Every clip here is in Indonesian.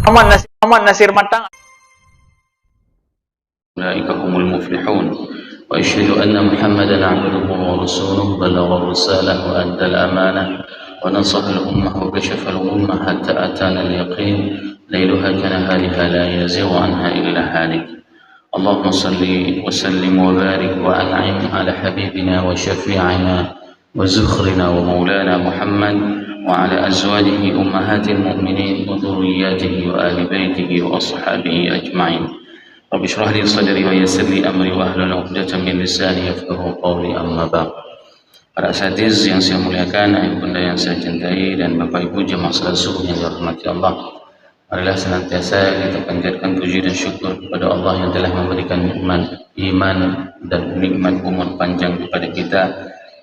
Muhammad Nasir Matang. أولئك هم المفلحون وأشهد أن محمدا عبده ورسوله بلغ الرسالة وأدى الأمانة ونصح الأمة وكشف الأمة حتى أتانا اليقين ليلها كنهارها لا يزيغ عنها إلا هالك. اللهم صل وسلم وبارك وأنعم على حبيبنا وشفيعنا وزخرنا ومولانا محمد وعلى أزواجه أمهات المؤمنين وذرياته وآل بيته وأصحابه أجمعين. رب اشرح لي صدري ويسر لي أمري واحلل عقدة من لساني يفقهوا قولي أما بعد. Para asatiz yang saya muliakan, ayah bunda yang saya cintai, dan bapak ibu jemaah salat subuh yang dirahmati Allah, marilah senantiasa kita panjatkan puji dan syukur kepada Allah yang telah memberikan nikmat iman dan nikmat umur panjang kepada kita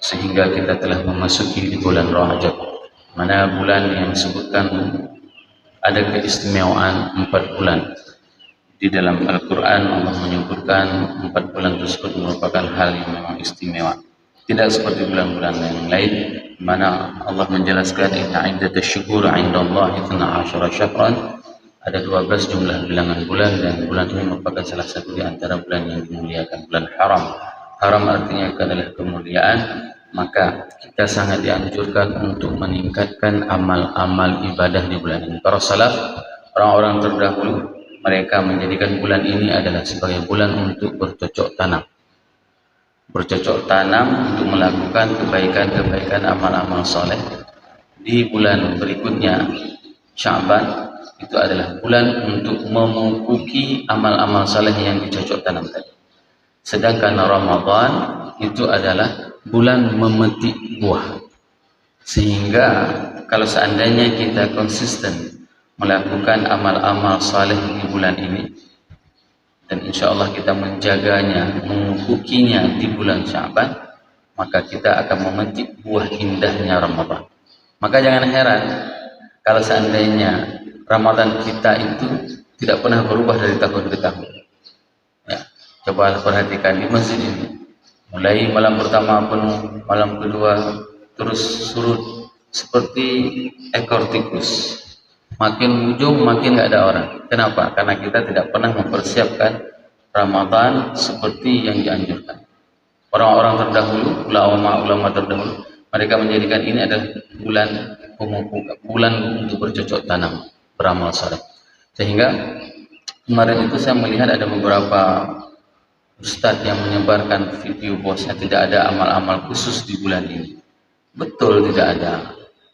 sehingga kita telah memasuki di bulan Rajab, mana bulan yang disebutkan ada keistimewaan 4 bulan. Di dalam Al-Quran Allah menyebutkan 4 bulan tersebut merupakan hal yang memang istimewa. Tidak seperti bulan-bulan yang lain, di mana Allah menjelaskan inna iddatash syuhur 'indallahi 12 syahran, ada 12 jumlah bilangan bulan, dan bulan ini merupakan salah satu di antara bulan yang dimuliakan, bulan haram. Haram artinya adalah kemuliaan, maka kita sangat dianjurkan untuk meningkatkan amal-amal ibadah di bulan ini. Para salaf, orang-orang terdahulu, mereka menjadikan bulan ini adalah sebagai bulan untuk bercocok tanam. Bercocok tanam untuk melakukan kebaikan-kebaikan amal-amal soleh. Di bulan berikutnya, Sya'ban, itu adalah bulan untuk memupuki amal-amal soleh yang dicocok tanam tadi. Sedangkan Ramadan itu adalah bulan memetik buah. Sehingga kalau seandainya kita konsisten melakukan amal-amal saleh di bulan ini, dan insya Allah kita menjaganya, memupukinya di bulan Sya'ban, maka kita akan memetik buah indahnya Ramadan. Maka jangan heran kalau seandainya Ramadan kita itu tidak pernah berubah dari tahun ke tahun. Ya, coba perhatikan di masjid ini, mulai malam pertama penuh, malam kedua terus surut seperti ekor tikus. Makin ujung makin nggak ada orang. Kenapa? Karena kita tidak pernah mempersiapkan Ramadan seperti yang dianjurkan. Orang-orang terdahulu, ulama-ulama terdahulu, mereka menjadikan ini adalah bulan untuk bercocok tanam, beramal saleh. Sehingga kemarin itu saya melihat ada beberapa ustadz yang menyebarkan video bahwasanya tidak ada amal-amal khusus di bulan ini. Betul, tidak ada.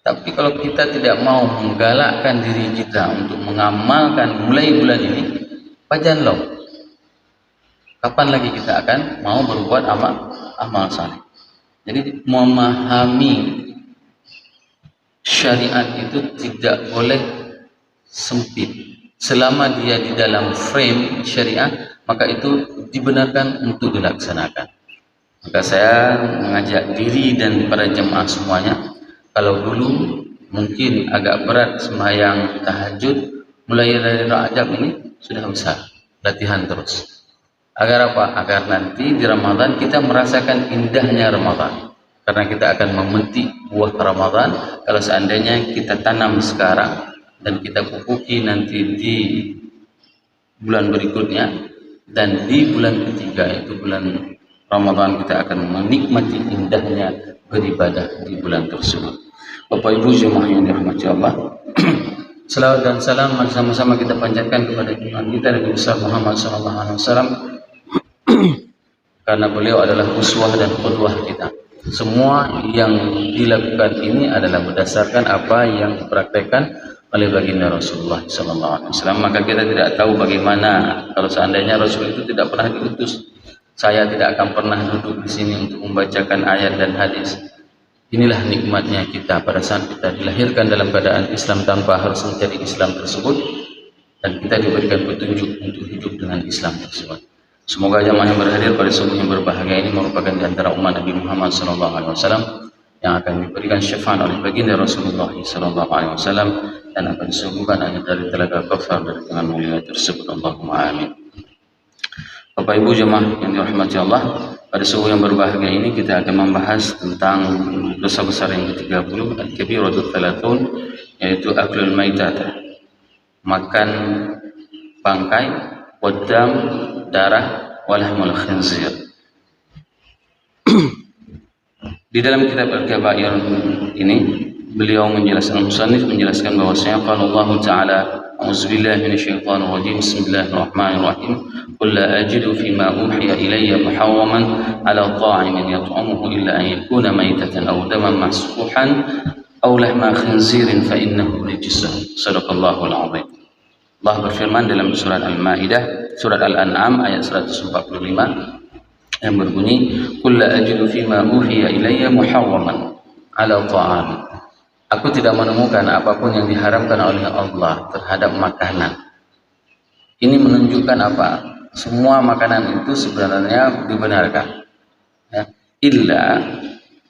Tapi kalau kita tidak mau menggalakkan diri kita untuk mengamalkan mulai bulan ini, pajan loh. Kapan lagi kita akan mau berbuat amal saleh? Jadi memahami syariat itu tidak boleh sempit. Selama dia di dalam frame syariat, maka itu dibenarkan untuk dilaksanakan. Maka saya mengajak diri dan para jemaah semuanya, kalau dulu mungkin agak berat sembahyang tahajud, mulai dari Rajab ini sudah bisa latihan terus. Agar apa? Agar nanti di Ramadan kita merasakan indahnya Ramadan. Karena kita akan memetik buah Ramadan kalau seandainya kita tanam sekarang dan kita pupuki nanti di bulan berikutnya, dan di bulan ketiga itu bulan Ramadan kita akan menikmati indahnya beribadah di bulan tersebut. Bapak Ibu jemaah yang dirahmati Allah, selawat dan salam sama-sama kita panjatkan kepada junjungan kita Nabi besar Muhammad SAW, karena beliau adalah uswah dan qudwah kita. Semua yang dilakukan ini adalah berdasarkan apa yang dipraktekkan oleh baginda Rasulullah SAW. Maka kita tidak tahu bagaimana kalau seandainya Rasul itu tidak pernah diutus. Saya tidak akan pernah duduk di sini untuk membacakan ayat dan hadis. Inilah nikmatnya kita pada saat kita dilahirkan dalam keadaan Islam tanpa harus mencari Islam tersebut, dan kita diberikan petunjuk untuk hidup dengan Islam tersebut. Semoga jamaah yang berhadir pada subuh yang berbahagia ini merupakan di antara umat Nabi Muhammad SAW yang akan diberikan syafaat oleh baginda Rasulullah SAW dan akan disuguhkan air dari telaga Kautsar dari tangan mulia tersebut. Allahumma amin. Bapak Ibu jemaah yang dirahmati Allah, pada subuh yang berbahagia ini kita akan membahas tentang dosa besar yang ke-30, al-kabiratul 30, yaitu aklul maitat, makan bangkai, wadam, darah, walahmul khinzir. Di dalam kitab Al-Kabair ini beliau menjelaskan, musannif menjelaskan bahwasanya qala Allah Ta'ala a'udzubillahi minasyaitonir rajim bismillahirrahmanirrahim qul la ajidu fima uhiya ilayya muharraman 'ala ta'imin yat'amuhu illa an yakuna maytatan aw daman masfuhan aw lahma khinzirin fa innahu rijsun. Shadaqallahul 'azim. Allah berfirman dalam surat Al-Maidah, surat Al-An'am ayat 145 yang berbunyi qul la ajidu fima uhiya ilayya muharraman 'ala ta'am. Aku tidak menemukan apapun yang diharamkan oleh Allah terhadap makanan. Ini menunjukkan apa? Semua makanan itu sebenarnya dibenarkan. Ya. Illa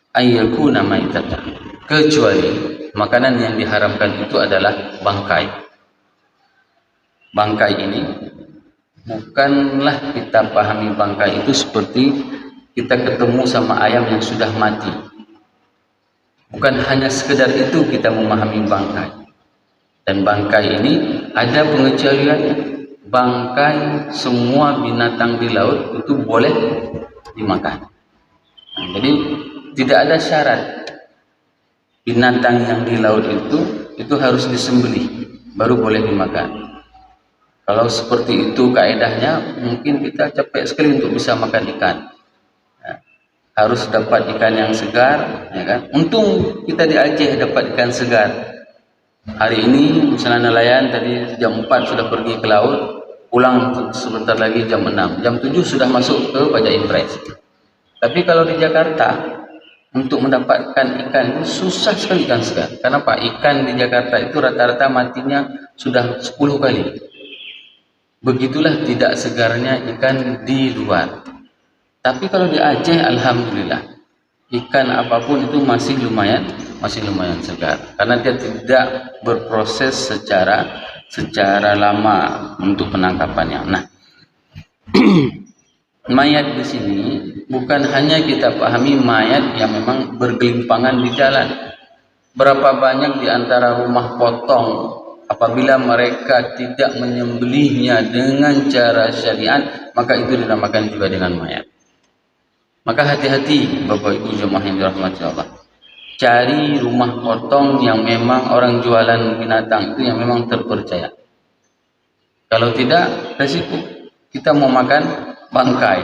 ayyakuna maitatan. Kecuali makanan yang diharamkan itu adalah bangkai. Bangkai ini bukanlah kita pahami bangkai itu seperti kita ketemu sama ayam yang sudah mati. Bukan hanya sekedar itu kita memahami bangkai. Dan bangkai ini ada pengecualiannya. Bangkai semua binatang di laut itu boleh dimakan. Nah, jadi tidak ada syarat binatang yang di laut itu harus disembelih baru boleh dimakan. Kalau seperti itu kaedahnya, mungkin kita capek sekali untuk bisa makan ikan. Harus dapat ikan yang segar, ya kan? Untung kita di Aceh dapat ikan segar. Hari ini misalnya nelayan tadi jam 4 sudah pergi ke laut, pulang sebentar lagi jam 6, jam 7 sudah masuk ke Pajak Impres. Tapi kalau di Jakarta untuk mendapatkan ikan itu susah sekali ikan segar. Kenapa? Ikan di Jakarta itu rata-rata matinya sudah 10 kali. Begitulah tidak segarnya ikan di luar. Tapi kalau di Aceh, alhamdulillah, ikan apapun itu masih lumayan segar, karena dia tidak berproses secara lama untuk penangkapannya. Nah, mayat di sini bukan hanya kita pahami mayat yang memang bergelimpangan di jalan. Berapa banyak di antara rumah potong apabila mereka tidak menyembelihnya dengan cara syariat, maka itu dinamakan juga dengan mayat. Maka hati-hati Bapak Ibu jemaah yang dirahmati Allah. Cari rumah potong yang memang orang jualan binatang itu yang memang terpercaya. Kalau tidak, resiko kita mau makan bangkai.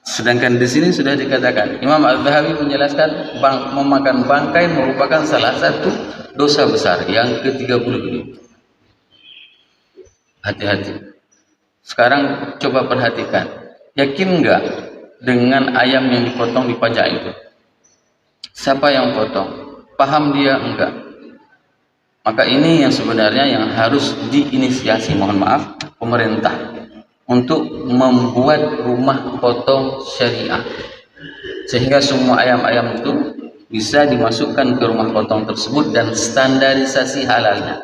Sedangkan di sini sudah dikatakan, Imam Az-Zahabi menjelaskan memakan bangkai merupakan salah satu dosa besar yang ke-30 ini. Hati-hati. Sekarang coba perhatikan. Yakin enggak dengan ayam yang dipotong di pajak itu? Siapa yang potong? Paham dia enggak? Maka ini yang sebenarnya yang harus diinisiasi, mohon maaf, pemerintah untuk membuat rumah potong syariah, sehingga semua ayam-ayam itu bisa dimasukkan ke rumah potong tersebut dan standarisasi halalnya.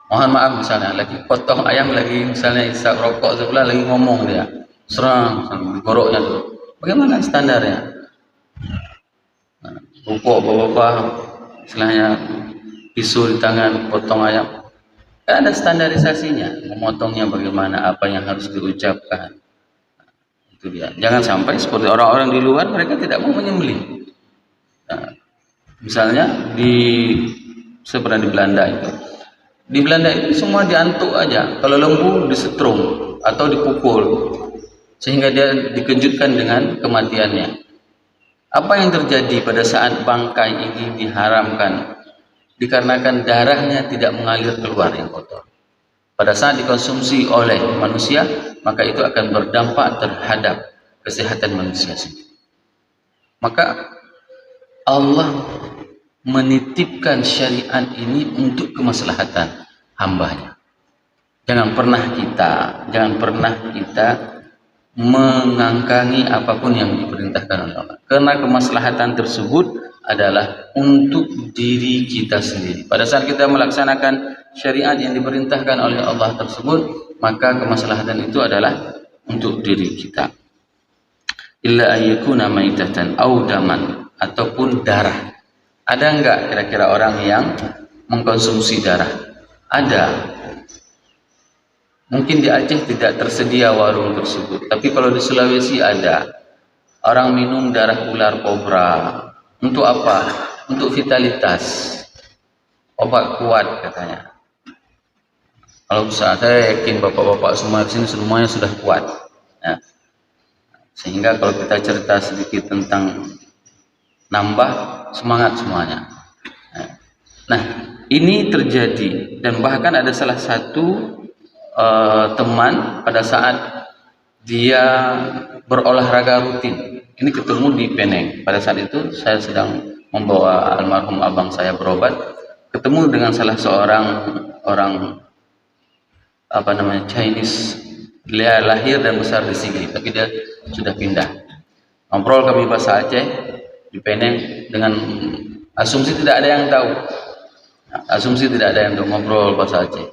Mohon maaf, misalnya lagi potong ayam, lagi misalnya isap rokok sebelah, lagi ngomong dia serang digoroknya dulu. Bagaimana standarnya? Rokok bapak-bapak istilahnya pisau di tangan potong ayam, kan ada standarisasinya, memotongnya bagaimana, apa yang harus diucapkan. Itu dia. Jangan sampai seperti orang-orang di luar, mereka tidak mau menyembelih. Nah, misalnya saya pernah di Belanda itu. Di Belanda itu semua diantuk aja. Kalau lembu disetrum atau dipukul sehingga dia dikejutkan dengan kematiannya. Apa yang terjadi pada saat bangkai ini diharamkan? Dikarenakan darahnya tidak mengalir keluar yang kotor. Pada saat dikonsumsi oleh manusia, maka itu akan berdampak terhadap kesehatan manusia sendiri. Maka Allah menitipkan syariat ini untuk kemaslahatan hambanya. Jangan pernah kita mengangkangi apapun yang diperintahkan oleh Allah, karena kemaslahatan tersebut adalah untuk diri kita sendiri. Pada saat kita melaksanakan syariat yang diperintahkan oleh Allah tersebut, maka kemaslahatan itu adalah untuk diri kita. Illa ayyakuna maitatan aw daman, ataupun darah. Ada enggak kira-kira orang yang mengkonsumsi darah? Ada. Mungkin di Aceh tidak tersedia warung tersebut, tapi kalau di Sulawesi ada. Orang minum darah ular kobra. Untuk apa? Untuk vitalitas. Obat kuat katanya. Kalau bisa, saya yakin bapak-bapak semua di sini semuanya sudah kuat. Ya. Sehingga kalau kita cerita sedikit tentang nambah semangat semuanya. Ya. Nah, ini terjadi dan bahkan ada salah satu teman pada saat dia berolahraga rutin. Ini ketemu di Penang. Pada saat itu saya sedang membawa almarhum abang saya berobat, ketemu dengan salah seorang orang Chinese. Dia lahir dan besar di Sigli, tapi dia sudah pindah. Ngobrol kami bahasa Aceh di Penang dengan asumsi tidak ada yang tahu. Asumsi tidak ada yang tahu, ngobrol bahasa Aceh.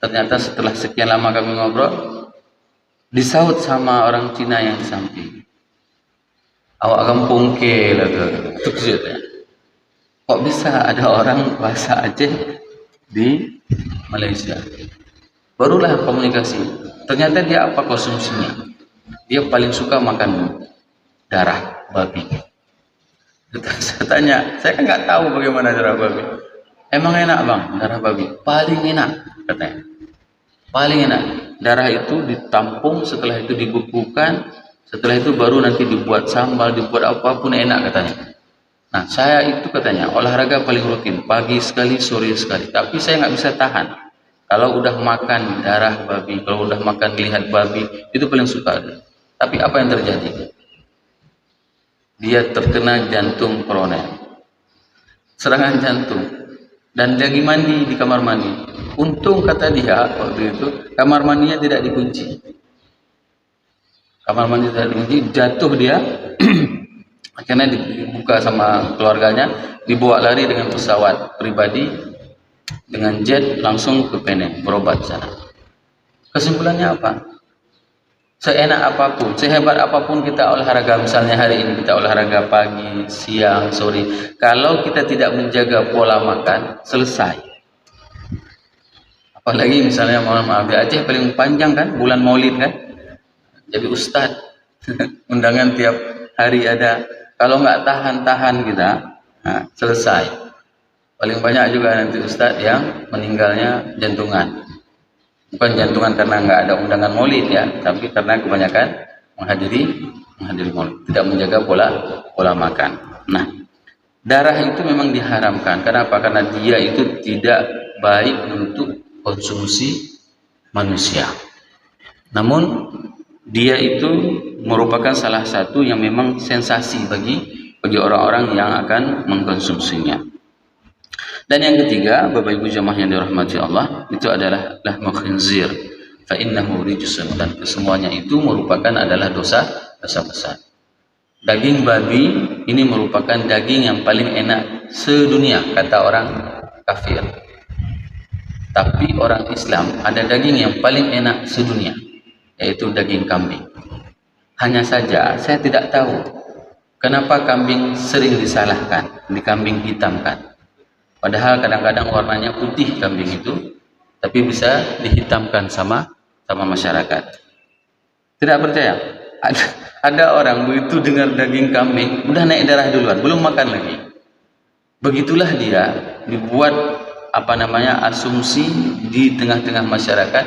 Ternyata setelah sekian lama kami ngobrol, disaut sama orang Cina yang di samping. Awak kampung ke lah ke. Kok bisa ada orang bahasa Aceh di Malaysia? Barulah komunikasi. Ternyata dia apa konsumsinya? Dia paling suka makan darah babi. Saya tanya, saya kan nggak tahu bagaimana darah babi. Emang enak bang, darah babi? Paling enak katanya. Paling enak. Darah itu ditampung, setelah itu dibekukan, setelah itu baru nanti dibuat sambal, dibuat apapun enak katanya. Nah, saya itu katanya olahraga paling rutin, pagi sekali, sore sekali. Tapi saya nggak bisa tahan. Kalau udah makan darah babi, kalau udah makan lihat babi, itu paling suka. Tapi apa yang terjadi? Dia terkena jantung koroner, serangan jantung, dan lagi mandi di kamar mandi. Untung kata dia waktu itu kamar mandinya tidak dikunci. Kamar mandi tidak dikunci, jatuh dia. Akhirnya dibuka sama keluarganya, dibawa lari dengan pesawat pribadi dengan jet langsung ke Penang berobat sana. Kesimpulannya apa? Seenak apapun, sehebat apapun kita olahraga, misalnya hari ini kita olahraga pagi, siang, sore, kalau kita tidak menjaga pola makan, selesai. Apalagi misalnya mohon maaf di Aceh paling panjang kan bulan Maulid kan, jadi ustadz undangan tiap hari ada. Kalau nggak tahan kita, nah, selesai. Paling banyak juga nanti ustadz yang meninggalnya jantungan. Bukan jantungan karena nggak ada undangan maulid ya, tapi karena kebanyakan menghadiri maulid, tidak menjaga pola makan. Nah, darah itu memang diharamkan. Kenapa? Karena dia itu tidak baik untuk konsumsi manusia. Namun dia itu merupakan salah satu yang memang sensasi bagi orang-orang yang akan mengkonsumsinya. Dan yang ketiga, Bapak Ibu jemaah yang dirahmati Allah, itu adalah lahmu khinzir fa innahu rijsun, dan kesemuanya itu merupakan adalah dosa besar. Daging babi ini merupakan daging yang paling enak sedunia kata orang kafir. Tapi orang Islam ada daging yang paling enak sedunia, yaitu daging kambing. Hanya saja saya tidak tahu kenapa kambing sering disalahkan, dikambing hitamkan. Padahal kadang-kadang warnanya putih kambing itu, tapi bisa dihitamkan sama masyarakat. Tidak percaya? Ada orang begitu dengar daging kambing, udah naik darah duluan, belum makan lagi. Begitulah dia dibuat asumsi di tengah-tengah masyarakat,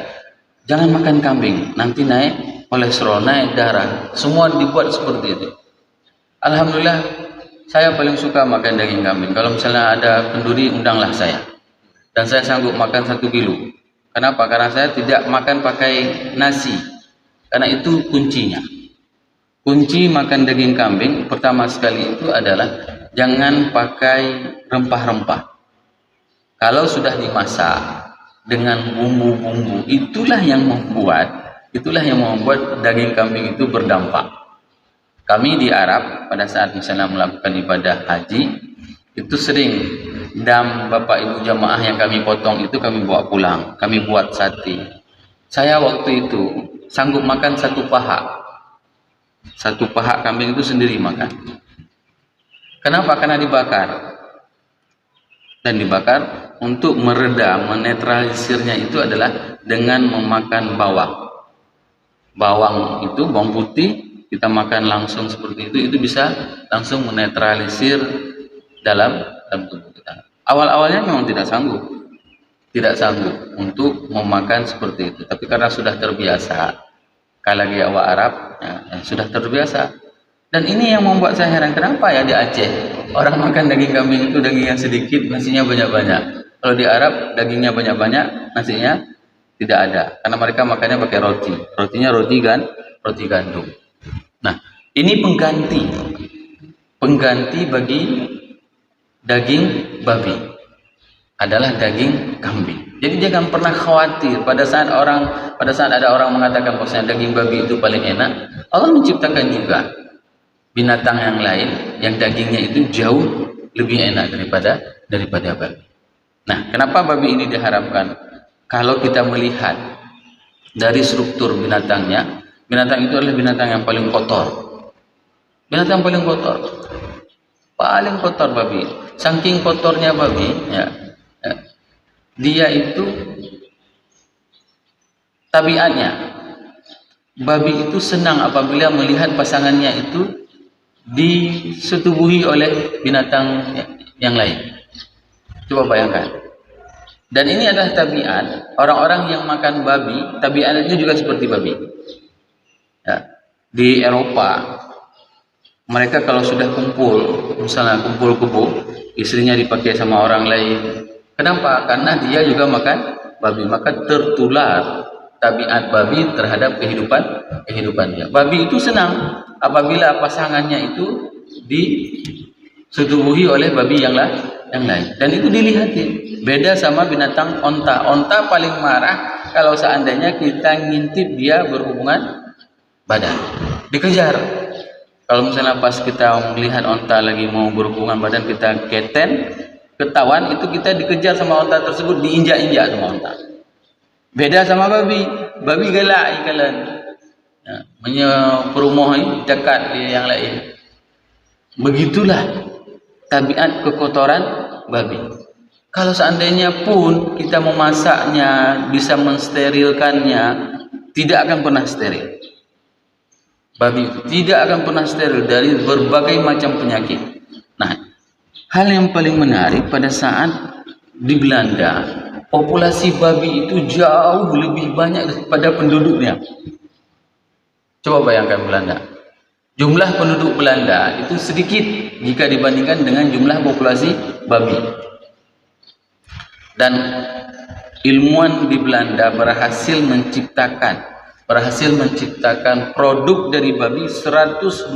jangan makan kambing, nanti naik kolesterol, naik darah, semua dibuat seperti itu. Alhamdulillah, saya paling suka makan daging kambing. Kalau misalnya ada kenduri, undanglah saya, dan saya sanggup makan 1 kilo. Kenapa? Karena saya tidak makan pakai nasi, karena itu kuncinya. Kunci makan daging kambing pertama sekali itu adalah jangan pakai rempah-rempah. Kalau sudah dimasak dengan bumbu-bumbu, itulah yang membuat daging kambing itu berdampak. Kami di Arab pada saat misalnya melakukan ibadah haji, itu sering dam Bapak Ibu jamaah yang kami potong itu kami bawa pulang, kami buat sate. Saya waktu itu sanggup makan 1 paha. 1 paha kambing itu sendiri makan. Kenapa? Karena dibakar. Dan dibakar untuk meredam, menetralisirnya itu adalah dengan memakan bawang. Bawang itu, bawang putih, kita makan langsung seperti itu bisa langsung menetralisir dalam tubuh kita. Awal-awalnya memang tidak sanggup untuk memakan seperti itu. Tapi karena sudah terbiasa, kalau lagi awak Arab, sudah terbiasa. Dan ini yang membuat saya heran, kenapa ya di Aceh orang makan daging kambing itu dagingnya sedikit, nasinya banyak-banyak. Kalau di Arab dagingnya banyak-banyak, nasinya tidak ada. Karena mereka makannya pakai roti. Rotinya roti gandum. Nah, ini pengganti bagi daging babi adalah daging kambing. Jadi jangan pernah khawatir pada saat ada orang mengatakan bahwasanya daging babi itu paling enak. Allah menciptakan juga binatang yang lain yang dagingnya itu jauh lebih enak daripada babi. Nah, kenapa babi ini diharamkan? Kalau kita melihat dari struktur binatangnya, binatang itu adalah binatang yang paling kotor. Binatang paling kotor babi. Saking kotornya babi, dia itu tabiatnya, babi itu senang apabila melihat pasangannya itu disetubuhi oleh binatang yang lain. Coba bayangkan. Dan ini adalah tabiat orang-orang yang makan babi, tabiatnya juga seperti babi. Di Eropa, mereka kalau sudah kumpul, misalnya kumpul kebo, istrinya dipakai sama orang lain. Kenapa? Karena dia juga makan babi, maka tertular tabiat babi terhadap kehidupan dia. Babi itu senang apabila pasangannya itu disetubuhi oleh babi yang lain. Dan itu dilihatin. Beda sama binatang onta. Onta paling marah kalau seandainya kita ngintip dia berhubungan badan. Dikejar. Kalau misalnya pas kita melihat onta lagi mau berhubungan badan, kita ketahuan, itu kita dikejar sama onta tersebut, diinjak-injak sama onta. Beda sama babi. Babi galak ikalan. Menyeperumohi dekat yang lain. Begitulah tabiat kekotoran babi. Kalau seandainya pun kita memasaknya, bisa mensterilkannya, tidak akan pernah steril. Babi itu tidak akan pernah steril dari berbagai macam penyakit. Nah, hal yang paling menarik pada saat di Belanda, populasi babi itu jauh lebih banyak daripada penduduknya. Coba bayangkan Belanda. Jumlah penduduk Belanda itu sedikit jika dibandingkan dengan jumlah populasi babi. Dan ilmuwan di Belanda berhasil menciptakan produk dari babi 120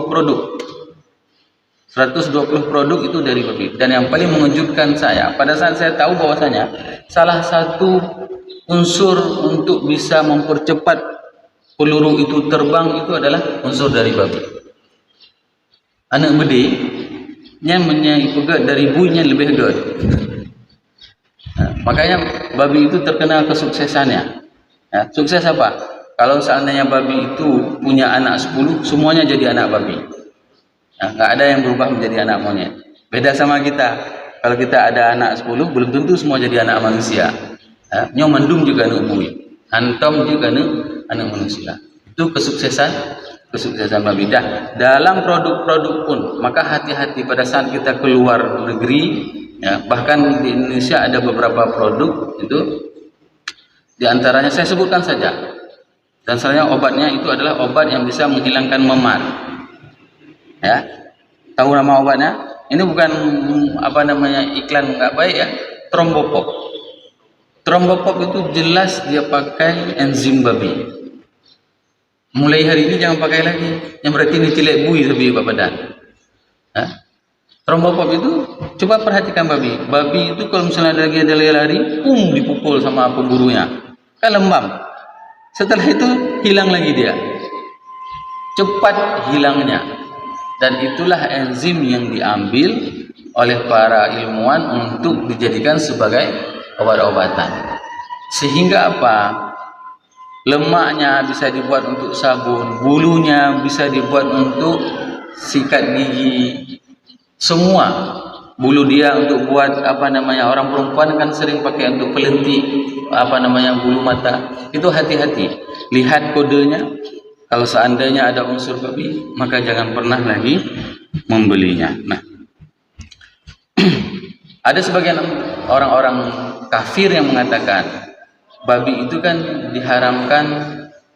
produk. 120 produk itu dari babi. Dan yang paling mengejutkan saya, pada saat saya tahu bahwasanya salah satu unsur untuk bisa mempercepat peluru itu terbang itu adalah unsur dari babi. Anak bede yang menyiapkan dari buinya lebih gede. Makanya babi itu terkenal kesuksesannya. Sukses apa? Kalau seandainya babi itu punya anak 10, semuanya jadi anak babi. Nggak ada yang berubah menjadi anak monyet. Beda sama kita. Kalau kita ada anak 10, belum tentu semua jadi anak manusia. Nyomandung juga anak bui. Hantom juga anak manusia. Itu kesuksesan babi. Dalam produk-produk pun, maka hati-hati pada saat kita keluar negeri. Bahkan di Indonesia ada beberapa produk itu, diantaranya saya sebutkan saja. Dan sebenarnya obatnya itu adalah obat yang bisa menghilangkan memar. Tahu nama obatnya? Ini bukan iklan nggak baik ya. Trombopop. Trombopop itu jelas dia pakai enzim babi. Mulai hari ini jangan pakai lagi. Yang berarti ini cilek bui lebih badan. Trombopop itu, coba perhatikan babi. Babi itu kalau misalnya lagi ada lari, dipukul sama pemburunya. Kan lembam. Setelah itu hilang lagi dia. Cepat hilangnya. Dan itulah enzim yang diambil oleh para ilmuwan untuk dijadikan sebagai obat-obatan. Sehingga apa? Lemaknya bisa dibuat untuk sabun, bulunya bisa dibuat untuk sikat gigi. Semua bulu dia untuk buat orang perempuan kan sering pakai untuk pelentik bulu mata. Itu hati-hati, lihat kodenya. Kalau seandainya ada unsur babi, maka jangan pernah lagi membelinya. Nah, ada sebagian orang-orang kafir yang mengatakan babi itu kan diharamkan,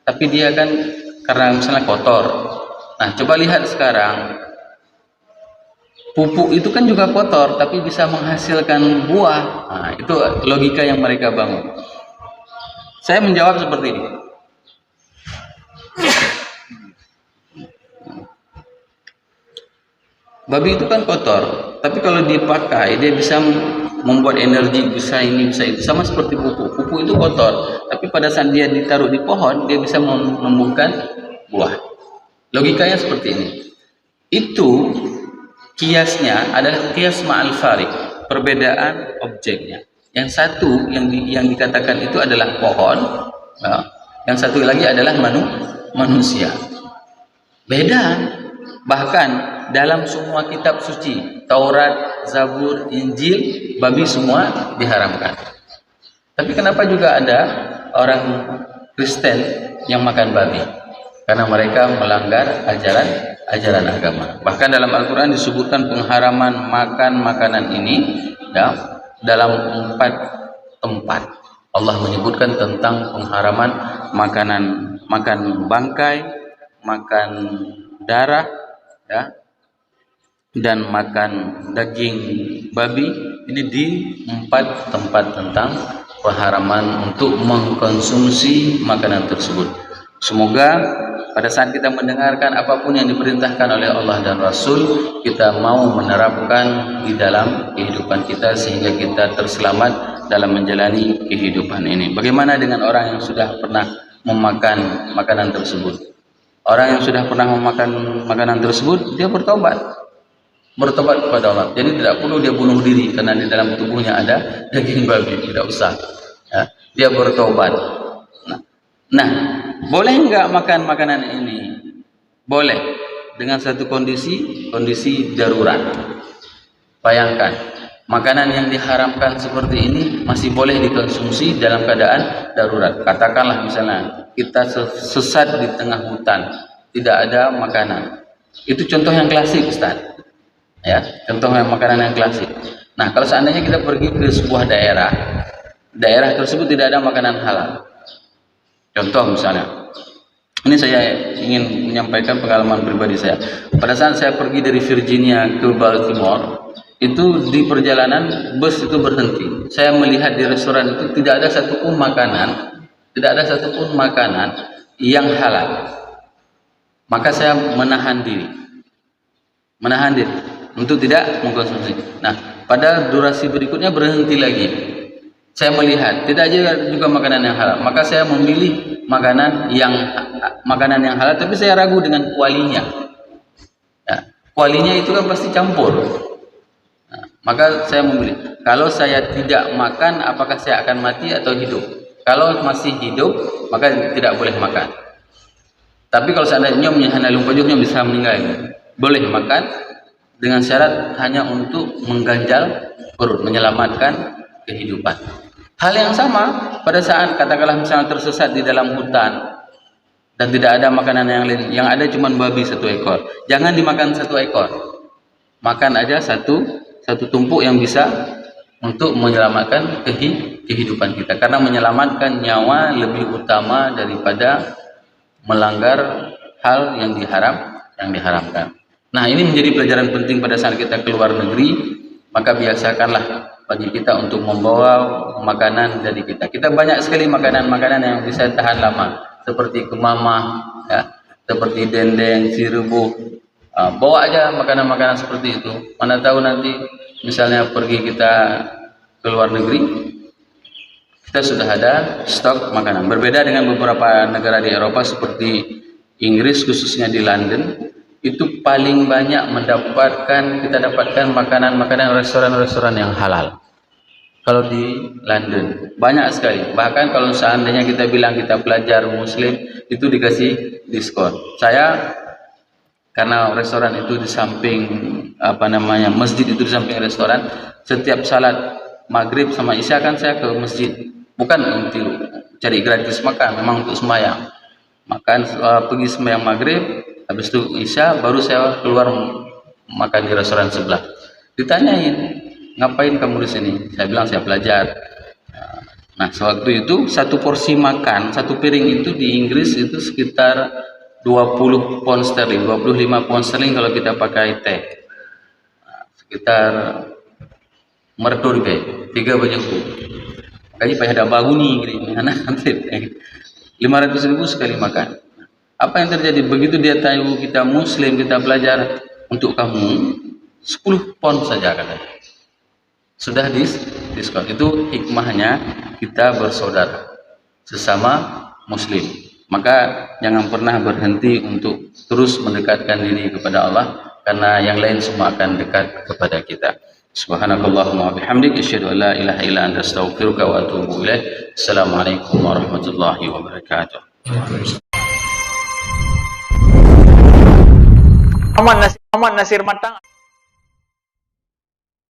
tapi dia kan karena misalnya kotor. Nah, coba lihat sekarang, pupuk itu kan juga kotor, tapi bisa menghasilkan buah. Nah, itu logika yang mereka bangun. Saya menjawab seperti ini. Babi itu kan kotor, tapi kalau dipakai dia bisa membuat energi, bisa ini, bisa itu. Sama seperti pupuk. Pupuk itu kotor, tapi pada saat dia ditaruh di pohon, dia bisa menumbuhkan buah. Logikanya seperti ini. Itu kiasnya adalah kias ma'al farik, perbedaan objeknya. Yang satu yang dikatakan itu adalah pohon, nah, yang satu lagi adalah manusia. Beda. Bahkan dalam semua kitab suci, Taurat, Zabur, Injil, babi semua diharamkan. Tapi kenapa juga ada orang Kristen yang makan babi? Karena mereka melanggar ajaran agama. Bahkan dalam Al-Quran disebutkan pengharaman makan makanan ini ya, dalam 4 tempat. Allah menyebutkan tentang pengharaman makan bangkai, makan darah, ya, dan makan daging babi. Ini di 4 tempat tentang pengharaman untuk mengkonsumsi makanan tersebut. Semoga pada saat kita mendengarkan apapun yang diperintahkan oleh Allah dan Rasul, kita mau menerapkan di dalam kehidupan kita sehingga kita terselamat dalam menjalani kehidupan ini. Bagaimana dengan orang yang sudah pernah memakan makanan tersebut? Orang yang sudah pernah memakan makanan tersebut, dia bertobat kepada Allah. Jadi tidak perlu dia bunuh diri karena di dalam tubuhnya ada daging babi, tidak usah. Ya, dia bertobat. Nah, boleh enggak makan makanan ini? Boleh, dengan satu kondisi darurat. Bayangkan, makanan yang diharamkan seperti ini masih boleh dikonsumsi dalam keadaan darurat. Katakanlah misalnya kita sesat di tengah hutan, tidak ada makanan. Itu contoh yang klasik, Ustaz. Ya, contoh yang makanan yang klasik. Nah, kalau seandainya kita pergi ke sebuah daerah tersebut tidak ada makanan halal. Contoh misalnya, ini saya ingin menyampaikan pengalaman pribadi saya. Pada saat saya pergi dari Virginia ke Baltimore, itu di perjalanan bus itu berhenti. Saya melihat di restoran itu tidak ada satupun makanan yang halal. Maka saya menahan diri untuk tidak mengkonsumsi. Nah, pada durasi berikutnya berhenti lagi. Saya melihat tidak ada juga makanan yang halal, maka saya memilih makanan yang halal, tapi saya ragu dengan kualinya. Ya, kualinya itu kan pasti campur. Nah, maka saya memilih, kalau saya tidak makan, apakah saya akan mati atau hidup? Kalau masih hidup, maka tidak boleh makan. Tapi kalau seandainya hanya lumpajuknya bisa meninggal, boleh makan dengan syarat hanya untuk mengganjal perut, menyelamatkan kehidupan. Hal yang sama pada saat katakanlah misalnya tersesat di dalam hutan dan tidak ada makanan yang lain, yang ada cuma babi 1 ekor. Jangan dimakan 1 ekor. Makan aja satu tumpuk yang bisa untuk menyelamatkan kehidupan kita. Karena menyelamatkan nyawa lebih utama daripada melanggar hal yang diharamkan. Nah, ini menjadi pelajaran penting pada saat kita keluar negeri. Maka biasakanlah bagi kita untuk membawa makanan dari kita. Kita banyak sekali makanan-makanan yang bisa tahan lama, seperti kemamah, ya, seperti dendeng, si rebus. Bawa aja makanan-makanan seperti itu. Mana tahu nanti misalnya pergi kita ke luar negeri, kita sudah ada stok makanan. Berbeda dengan beberapa negara di Eropa seperti Inggris, khususnya di London, itu paling banyak kita dapatkan makanan-makanan restoran-restoran yang halal. Kalau di London banyak sekali. Bahkan kalau seandainya kita bilang kita pelajar muslim, itu dikasih diskon. Saya karena restoran itu di samping masjid itu di samping restoran. Setiap salat maghrib sama isya kan saya ke masjid, bukan untuk cari gratis makan, memang untuk sembahyang. Pergi sembahyang maghrib, habis itu isya baru saya keluar makan di restoran sebelah. Ditanyain, ngapain kamu di sini? Saya bilang saya belajar. Nah, sewaktu itu satu porsi makan, satu piring itu di Inggris itu sekitar 20 pound sterling, 25 pound sterling kalau kita pakai teh. Nah, sekitar merdorbe, 3 bajengku. Makanya payah ada baguni gini, anak 500.000 sekali makan. Apa yang terjadi? Begitu dia tahu kita muslim, kita belajar, untuk kamu 10 pound saja katanya. Sudah diskon. Itu hikmahnya kita bersaudara sesama muslim. Maka jangan pernah berhenti untuk terus mendekatkan diri kepada Allah, karena yang lain semua akan dekat kepada kita. Subhanakallahumma wa bihamdik, asyhadu an la ilaha illa anta, astaghfiruka wa atubu ilaik. Assalamualaikum warahmatullahi wabarakatuh. Muhammad Nasir Matang.